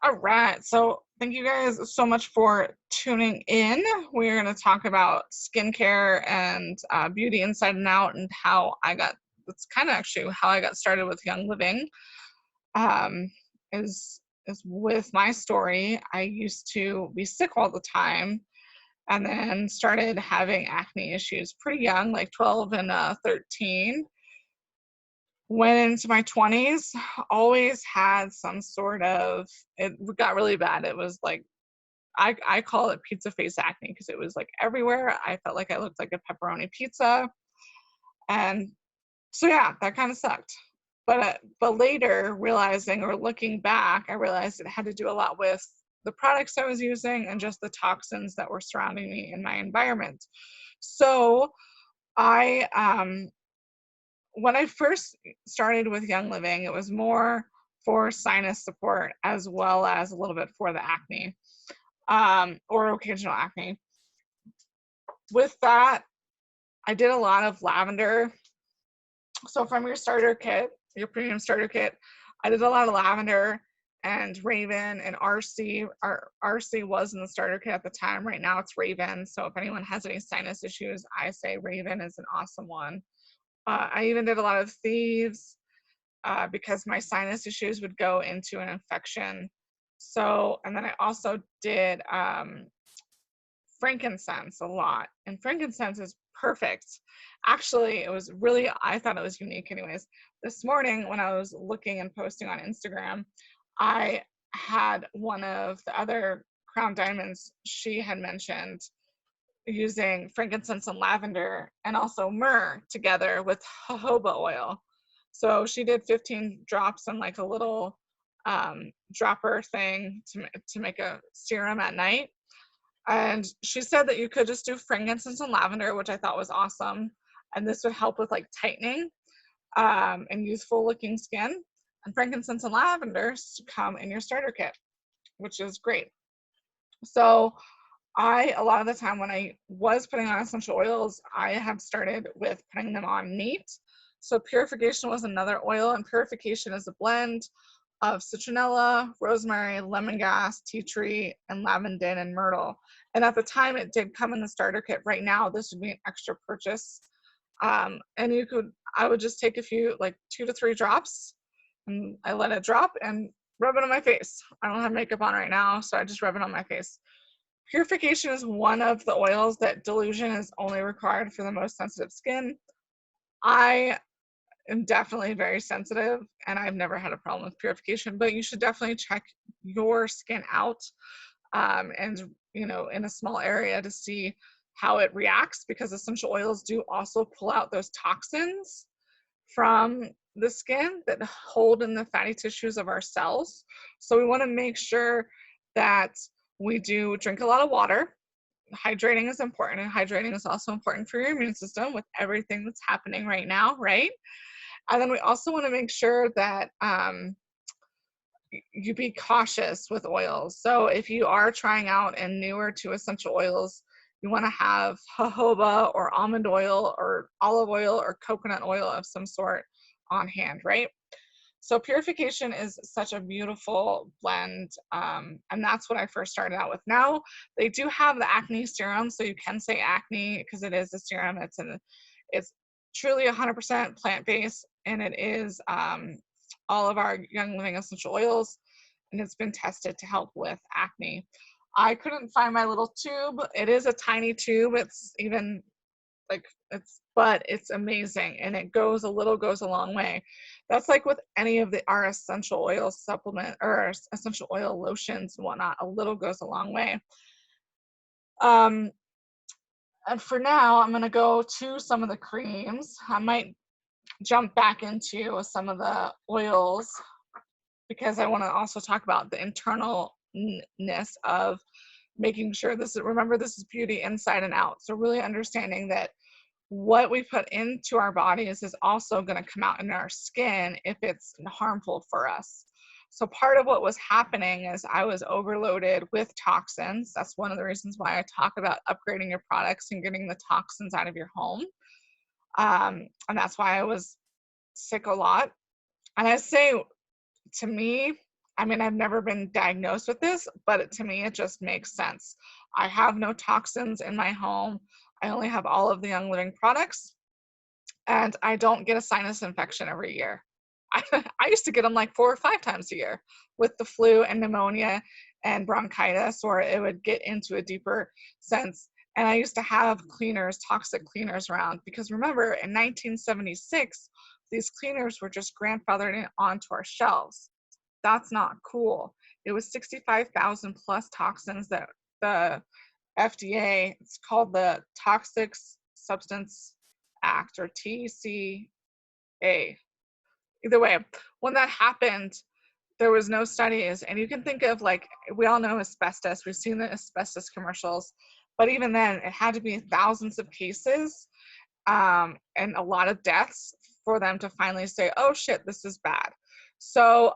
All right. So thank you guys so much for tuning in. We're going to talk about skincare and beauty inside and out, and how I got. That's kind of actually how I got started with Young Living. Um, is with my story. I used to be sick all the time, and then started having acne issues pretty young, like 12 and 13. Went into my 20s, always had some sort of, it got really bad. It was like, I call it pizza face acne because it was like everywhere. I felt like I looked like a pepperoni pizza. And so, yeah, that kind of sucked. But later, realizing or looking back, I realized it had to do a lot with the products I was using and just the toxins that were surrounding me in my environment. So I when I first started with Young Living, it was more for sinus support as well as a little bit for the acne, or occasional acne. With that, I did a lot of lavender. So from your starter kit, your premium starter kit, I did a lot of lavender and Raven and RC. RC was in the starter kit at the time. Right now it's Raven. So if anyone has any sinus issues, I say Raven is an awesome one. I even did a lot of Thieves, because my sinus issues would go into an infection. So, and then I also did frankincense a lot. And frankincense is perfect. Actually, it was really, I thought it was unique, anyways. This morning, when I was looking and posting on Instagram, I had one of the other Crown Diamonds, she had mentioned using frankincense and lavender and also myrrh together with jojoba oil. So she did 15 drops in like a little dropper thing to make a serum at night. And she said that you could just do frankincense and lavender, which I thought was awesome. And this would help with like tightening and youthful looking skin. And frankincense and lavender come in your starter kit, which is great. So a lot of the time when I was putting on essential oils, I have started with putting them on neat. So purification was another oil, and purification is a blend of citronella, rosemary, lemongrass, tea tree, and lavender and myrtle. And at the time it did come in the starter kit. Right now, this would be an extra purchase. And I would just take a few, like 2 to 3 drops, and I let it drop and rub it on my face. I don't have makeup on right now, so I just rub it on my face. Purification is one of the oils that dilution is only required for the most sensitive skin. I am definitely very sensitive and I've never had a problem with purification, but you should definitely check your skin out, and in a small area to see how it reacts, because essential oils do also pull out those toxins from the skin that hold in the fatty tissues of our cells. So we want to make sure that we do drink a lot of water. Hydrating is important, and hydrating is also important for your immune system with everything that's happening right now, right? And then we also want to make sure that you be cautious with oils. So if you are trying out and newer to essential oils, you want to have jojoba or almond oil or olive oil or coconut oil of some sort on hand, right? So purification is such a beautiful blend, and that's what I first started out with. Now they do have the acne serum, so you can say acne because it is a serum. It's truly 100% plant-based, and it is all of our Young Living essential oils, and it's been tested to help with acne. I couldn't find my little tube. It is a tiny tube. It's even like but it's amazing, and it goes a long way. That's like with any of our essential oil supplement or essential oil lotions and whatnot, a little goes a long way. And for now, I'm going to go to some of the creams. I might jump back into some of the oils because I want to also talk about the internalness of making sure remember, this is beauty inside and out. So really understanding that what we put into our bodies is also going to come out in our skin if it's harmful for us. So part of what was happening is I was overloaded with toxins. That's one of the reasons why I talk about upgrading your products and getting the toxins out of your home. And that's why I was sick a lot. And I say, to me, I mean, I've never been diagnosed with this, but to me, it just makes sense. I have no toxins in my home. I only have all of the Young Living products, and I don't get a sinus infection every year. I used to get them like 4 or 5 times a year with the flu and pneumonia and bronchitis, or it would get into a deeper sense. And I used to have cleaners, toxic cleaners around, because remember in 1976, these cleaners were just grandfathered in onto our shelves. That's not cool. It was 65,000 plus toxins that the FDA, it's called the Toxic Substance Act, or TCA. Either way, when that happened, there was no studies. And you can think of, like, we all know asbestos. We've seen the asbestos commercials. But even then, it had to be thousands of cases and a lot of deaths for them to finally say, oh shit, this is bad. So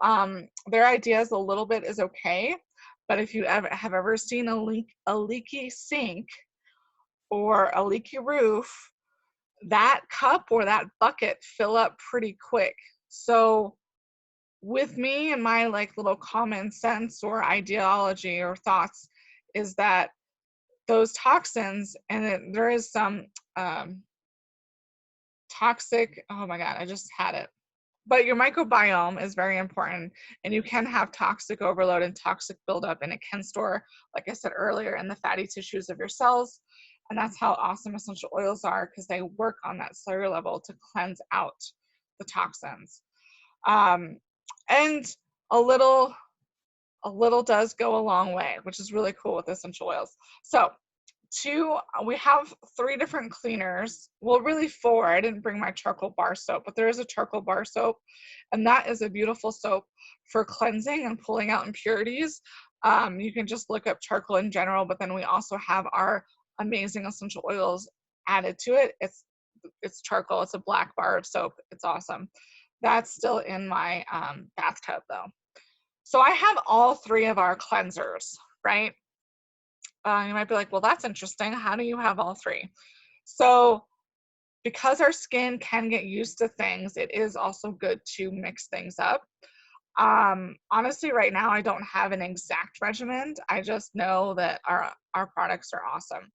their idea is a little bit is okay. But if you have ever seen a leaky sink or a leaky roof, that cup or that bucket fill up pretty quick. So with me and my like little common sense or ideology or thoughts is that those toxins, and there is some toxic, oh my God, I just had it. But your microbiome is very important, and you can have toxic overload and toxic buildup, and it can store, like I said earlier, in the fatty tissues of your cells. And that's how awesome essential oils are, because they work on that cellular level to cleanse out the toxins. Um, and a little does go a long way, which is really cool with essential oils. So we have 3 different cleaners. Well, really 4. I didn't bring my charcoal bar soap, but there is a charcoal bar soap, and that is a beautiful soap for cleansing and pulling out impurities. You can just look up charcoal in general, but then we also have our amazing essential oils added to it. It's charcoal. It's a black bar of soap. It's awesome. That's still in my bathtub though. So I have all 3 of our cleansers, right? You might be like, well, that's interesting. How do you have all 3? So because our skin can get used to things, it is also good to mix things up. Honestly, right now, I don't have an exact regimen. I just know that our products are awesome.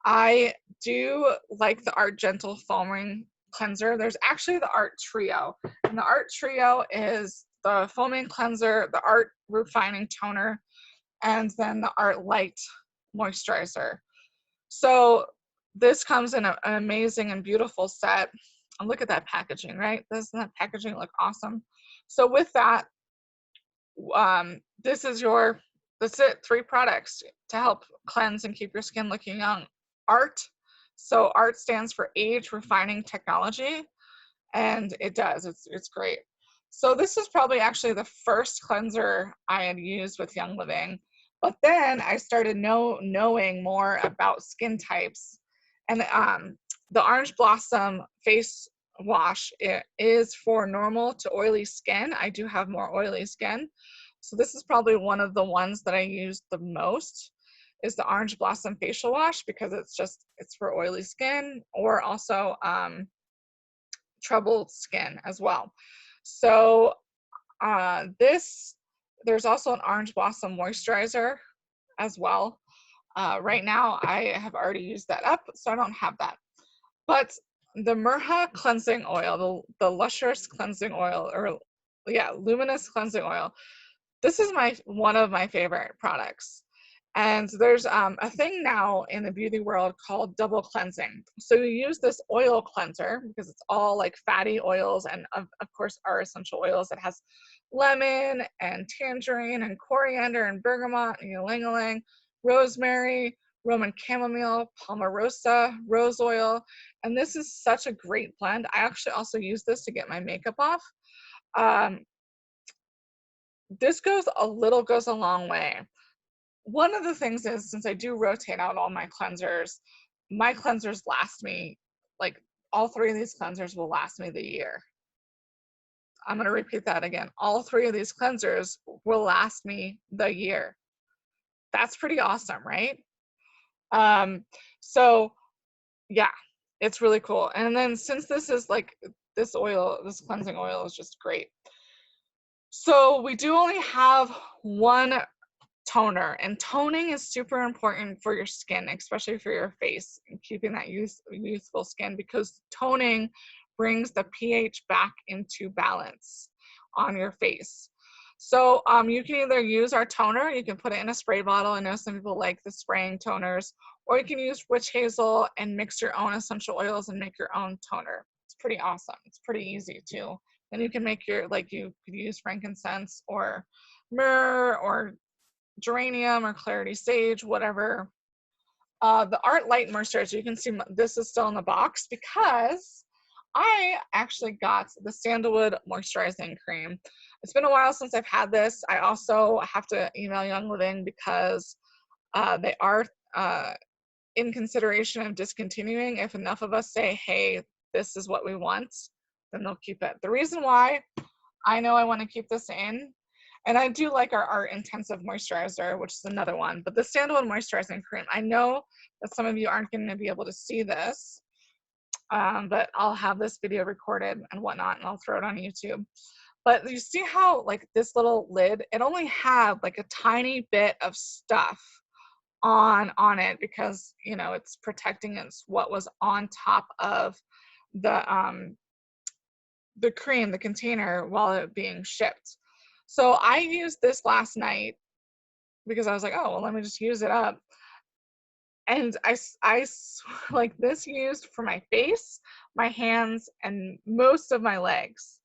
I do like the Art Gentle Foam Ring Cleanser. There's actually the Art Trio, and the Art Trio is the foaming cleanser, the Art Refining Toner, and then the Art Light Moisturizer. So this comes in an amazing and beautiful set. And look at that packaging, right? Doesn't that packaging look awesome? So with that, that's it, 3 products to help cleanse and keep your skin looking young. Art. So Art stands for Age Refining Technology, and it does. It's great. So this is probably actually the first cleanser I had used with Young Living, but then I started knowing more about skin types, and the Orange Blossom face wash, it is for normal to oily skin. I do have more oily skin, so this is probably one of the ones that I use the most, is the Orange Blossom facial wash, because it's for oily skin, or also troubled skin as well. So there's also an Orange Blossom moisturizer as well. Right now I have already used that up, so I don't have that. But the Murha cleansing oil, the Lustrous cleansing oil, or yeah, luminous cleansing oil, this is one of my favorite products. And there's a thing now in the beauty world called double cleansing. So you use this oil cleanser because it's all like fatty oils, and of course our essential oils. It has lemon and tangerine and coriander and bergamot and ylang-ylang, rosemary, Roman chamomile, palmarosa, rose oil. And this is such a great blend. I actually also use this to get my makeup off. This goes a long way. One of the things is, since I do rotate out all my cleansers last me, like, all 3 of these cleansers will last me the year. I'm going to repeat that again. All 3 of these cleansers will last me the year. That's pretty awesome, right? So yeah, it's really cool. And then since this is like, this cleansing oil is just great. So we do only have one toner, and toning is super important for your skin, especially for your face, and keeping that youthful skin, because toning brings the pH back into balance on your face. So you can either use our toner, you can put it in a spray bottle. I know some people like the spraying toners, or you can use witch hazel and mix your own essential oils and make your own toner. It's pretty awesome. It's pretty easy too. Then you can make your, like, you could use frankincense or myrrh or geranium or clarity sage, whatever. The Art Light Moisturizer, you can see this is still in the box because I actually got the Sandalwood Moisturizing Cream. It's been a while since I've had this. I also have to email Young Living because they are in consideration of discontinuing. If enough of us say, hey, this is what we want, then they'll keep it. The reason why I know I want to keep this in, and I do like our Art Intensive Moisturizer, which is another one, but the Sandalwood Moisturizing Cream, I know that some of you aren't going to be able to see this, but I'll have this video recorded and whatnot, and I'll throw it on YouTube. But you see how, like, this little lid, it only had like a tiny bit of stuff on it because, you know, it's protecting it's what was on top of the cream, the container, while it being shipped. So I used this last night because I was like, oh, well, let me just use it up. And like this used for my face, my hands, and most of my legs.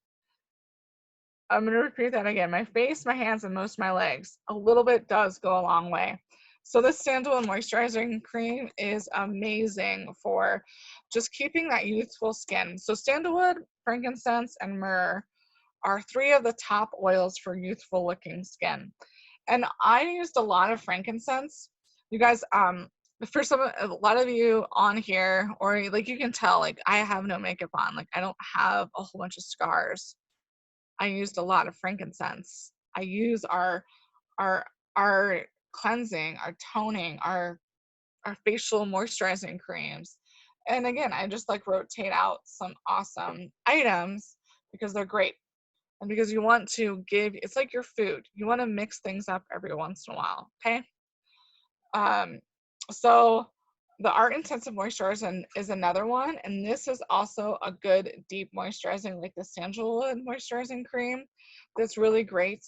I'm going to repeat that again. My face, my hands, and most of my legs. A little bit does go a long way. So this Sandalwood Moisturizing Cream is amazing for just keeping that youthful skin. So sandalwood, frankincense, and myrrh are three of the top oils for youthful looking skin. And I used a lot of frankincense. You guys, for a lot of you on here, or like you can tell, like I have no makeup on, like I don't have a whole bunch of scars. I used a lot of frankincense. I use our our cleansing, our toning, our facial moisturizing creams. And again, I just like rotate out some awesome items because they're great. And because you want to give, it's like your food. You want to mix things up every once in a while, okay? Um, so the Art Intensive Moisturizer is another one, and this is also a good deep moisturizing, like the Sandalwood Moisturizing Cream. That's really great.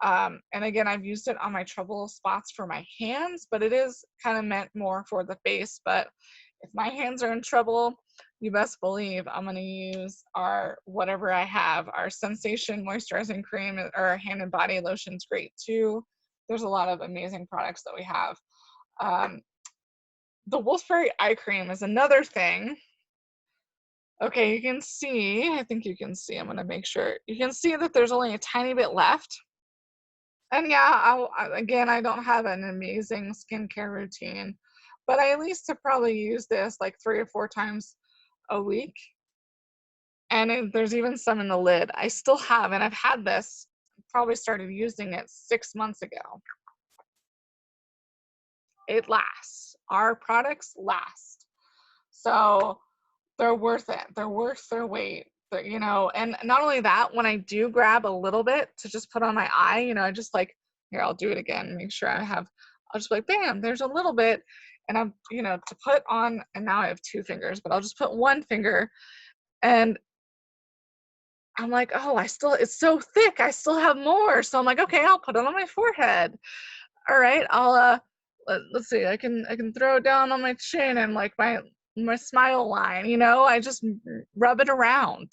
And again, I've used it on my trouble spots for my hands, but it is kind of meant more for the face. But if my hands are in trouble, you best believe I'm going to use our whatever I have. Our Sensation Moisturizing Cream or hand and body lotion's great too. There's a lot of amazing products that we have. Um, the Wolfberry Eye Cream is another thing. Okay, you can see, I think you can see, I'm gonna make sure. You can see that there's only a tiny bit left. And yeah, again, I don't have an amazing skincare routine, but I at least have probably used this like 3 or 4 times a week. And there's even some in the lid. I still have, and I've had this, probably started using it 6 months ago. It lasts. Our products last. So they're worth it. They're worth their weight. You know, and not only that, when I do grab a little bit to just put on my eye, you know, I just like, here, I'll do it again, make sure I'll just be like, bam, there's a little bit. And I'm, you know, to put on, and now I have 2 fingers, but I'll just put 1 finger. And I'm like, oh, it's so thick. I still have more. So I'm like, okay, I'll put it on my forehead. All right, let's see. I can throw it down on my chin and like my smile line. You know, I just rub it around.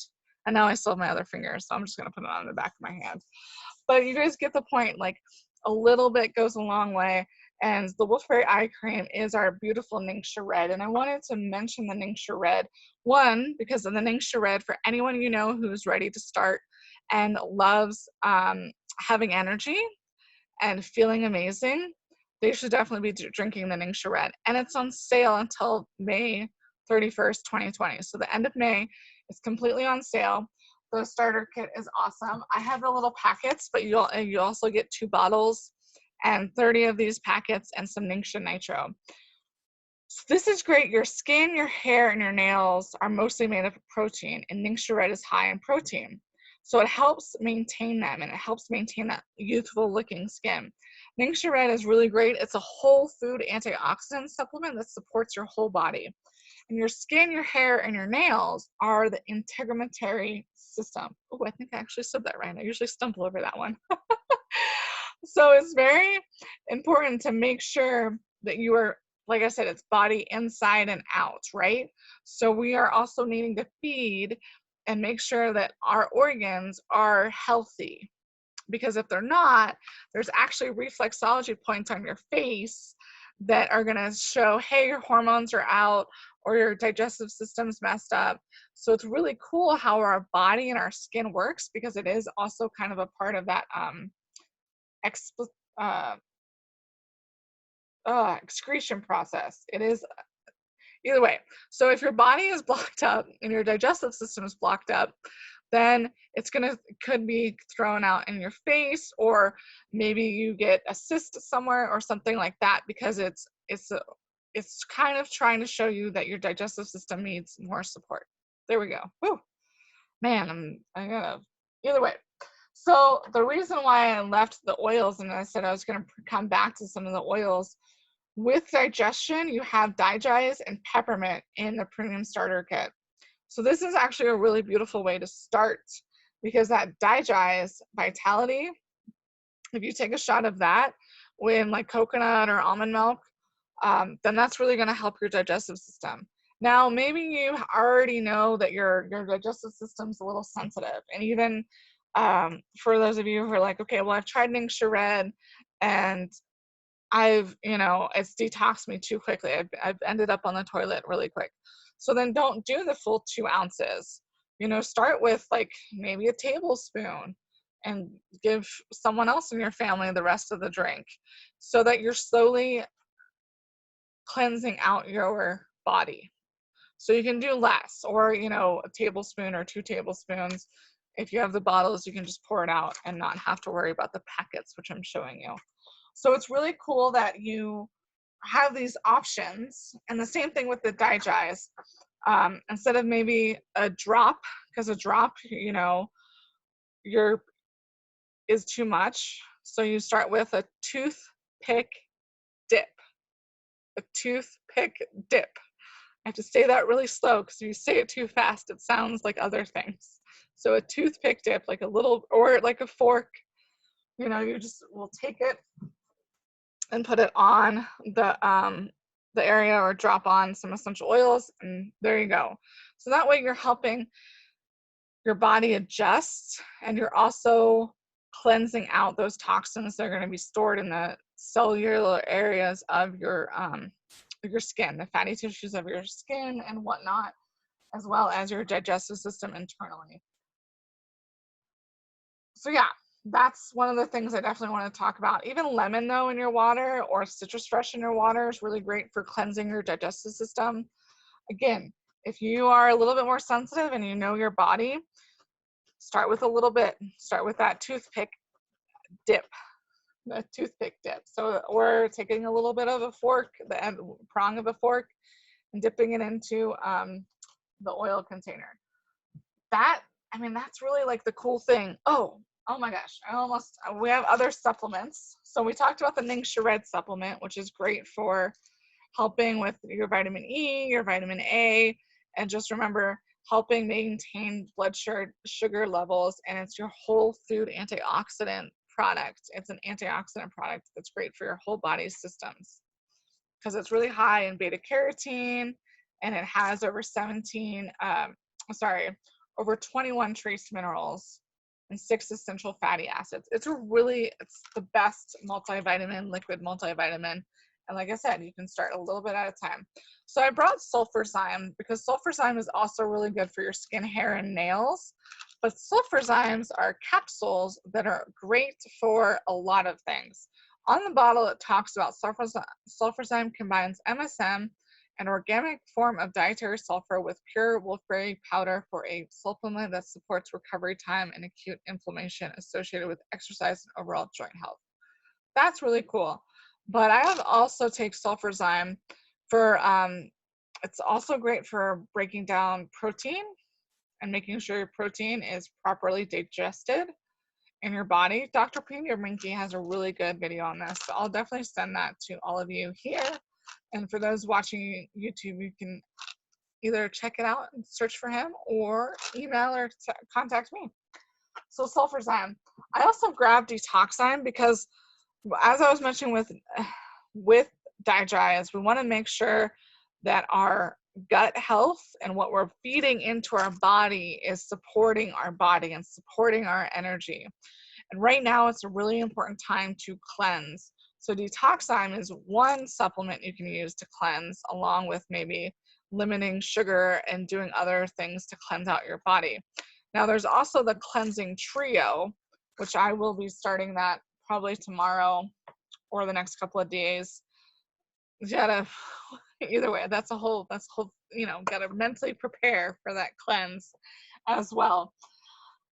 And now I still have my other finger, so I'm just gonna put it on the back of my hand. But you guys get the point. Like a little bit goes a long way. And the Wolfberry Eye Cream is our beautiful Ningxia Red. And I wanted to mention the Ningxia Red, one, because of the Ningxia Red, for anyone you know who's ready to start and loves having energy and feeling amazing, they should definitely be drinking the Ningxia Red. And it's on sale until May 31st, 2020. So the end of May, it's completely on sale. The starter kit is awesome. I have the little packets, but you also get 2 bottles and 30 of these packets and some Ningxia Nitro. So this is great. Your skin, your hair, and your nails are mostly made of protein, and Ningxia Red is high in protein. So it helps maintain them, and it helps maintain that youthful looking skin. Ningxia Red is really great. It's a whole food antioxidant supplement that supports your whole body. And your skin, your hair, and your nails are the integumentary system. Oh, I think I actually said that right. I usually stumble over that one. So it's very important to make sure that you are, like I said, it's body inside and out, right? So we are also needing to feed and make sure that our organs are healthy, because if they're not, there's actually reflexology points on your face that are going to show, hey, your hormones are out or your digestive system's messed up. So it's really cool how our body and our skin works, because it is also kind of a part of that uh, excretion process. It is either way. So if your body is blocked up and your digestive system is blocked up, then could be thrown out in your face, or maybe you get a cyst somewhere or something like that, because it's kind of trying to show you that your digestive system needs more support. There we go. Woo. Man, I gotta, either way. So the reason why I left the oils, and I said I was going to come back to some of the oils, with digestion, you have Digize and peppermint in the premium starter kit. So this is actually a really beautiful way to start, because that Digize Vitality, if you take a shot of that with like coconut or almond milk, then that's really going to help your digestive system. Now, maybe you already know that your digestive system's a little sensitive, and even for those of you who are like, okay, well, I've tried Ningxia Red, and it's detoxed me too quickly. I've ended up on the toilet really quick. So then don't do the full 2 ounces. Start with like maybe a tablespoon and give someone else in your family the rest of the drink, so that you're slowly cleansing out your body. So you can do less, or, a tablespoon or 2 tablespoons. If you have the bottles, you can just pour it out and not have to worry about the packets, which I'm showing you. So it's really cool that you have these options. And the same thing with the Digize. Instead of maybe a drop, because a drop, is too much. So you start with a toothpick dip. A toothpick dip. I have to say that really slow, because if you say it too fast, it sounds like other things. So a toothpick dip, like a little, or like a fork, you just will take it and put it on the area, or drop on some essential oils, and there you go. So that way you're helping your body adjust, and you're also cleansing out those toxins that are going to be stored in the cellular areas of your skin, the fatty tissues of your skin and whatnot, as well as your digestive system internally. So yeah, that's one of the things I definitely want to talk about. Even lemon, though, in your water, or citrus fresh in your water, is really great for cleansing your digestive system. Again, if you are a little bit more sensitive and you know your body, start with a little bit. Start with that toothpick dip, the toothpick dip. So we're taking a little bit of a fork, the end prong of a fork, and dipping it into the oil container. That's really like the cool thing. Oh my gosh, we have other supplements. So we talked about the Ningxia Red supplement, which is great for helping with your vitamin E, your vitamin A, and just remember, helping maintain blood sugar levels. And it's your whole food antioxidant product. It's an antioxidant product that's great for your whole body's systems, because it's really high in beta carotene, and it has over 21 trace minerals and 6 essential fatty acids. It's the best multivitamin, liquid multivitamin. And like I said, you can start a little bit at a time. So I brought Sulfurzyme, because Sulfurzyme is also really good for your skin, hair, and nails. But Sulfurzymes are capsules that are great for a lot of things. On the bottle, it talks about Sulfurzyme combines MSM, an organic form of dietary sulfur, with pure wolfberry powder for a supplement that supports recovery time and acute inflammation associated with exercise and overall joint health. That's really cool. But I have also take Sulfurzyme for, it's also great for breaking down protein and making sure your protein is properly digested in your body. Dr. Peter Minke has a really good video on this. So I'll definitely send that to all of you here. And for those watching YouTube, you can either check it out and search for him or email or contact me. So sulfurzyme. I also grabbed detoxzyme because, as I was mentioning with DiDry, is we want to make sure that our gut health and what we're feeding into our body is supporting our body and supporting our energy. And right now, it's a really important time to cleanse. So detoxzyme is one supplement you can use to cleanse, along with maybe limiting sugar and doing other things to cleanse out your body. Now, there's also the cleansing trio, which I will be starting that probably tomorrow or the next couple of days. You gotta, either way, that's a whole, you know, gotta mentally prepare for that cleanse as well.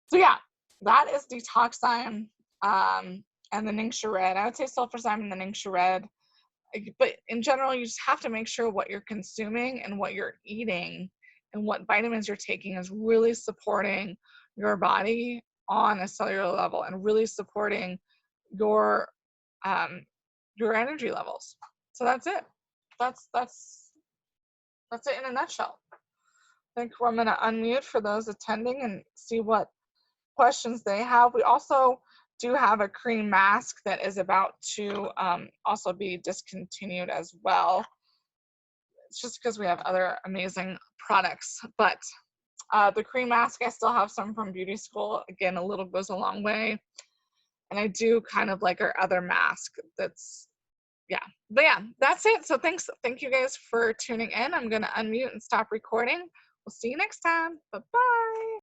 So yeah, that is detoxzyme and the Ningxia Red. I would say sulfurzyme and the Ningxia Red. But in general, you just have to make sure what you're consuming and what you're eating and what vitamins you're taking is really supporting your body on a cellular level and really supporting your energy levels. So that's it. That's it in a nutshell. I think I'm going to unmute for those attending and see what questions they have. We also do have a cream mask that is about to also be discontinued as well. It's just because we have other amazing products, but the cream mask, I still have some from beauty school. Again, a little goes a long way. And I do kind of like our other mask that's, yeah. But yeah, that's it. So thank you guys for tuning in. I'm going to unmute and stop recording. We'll see you next time. Bye-bye.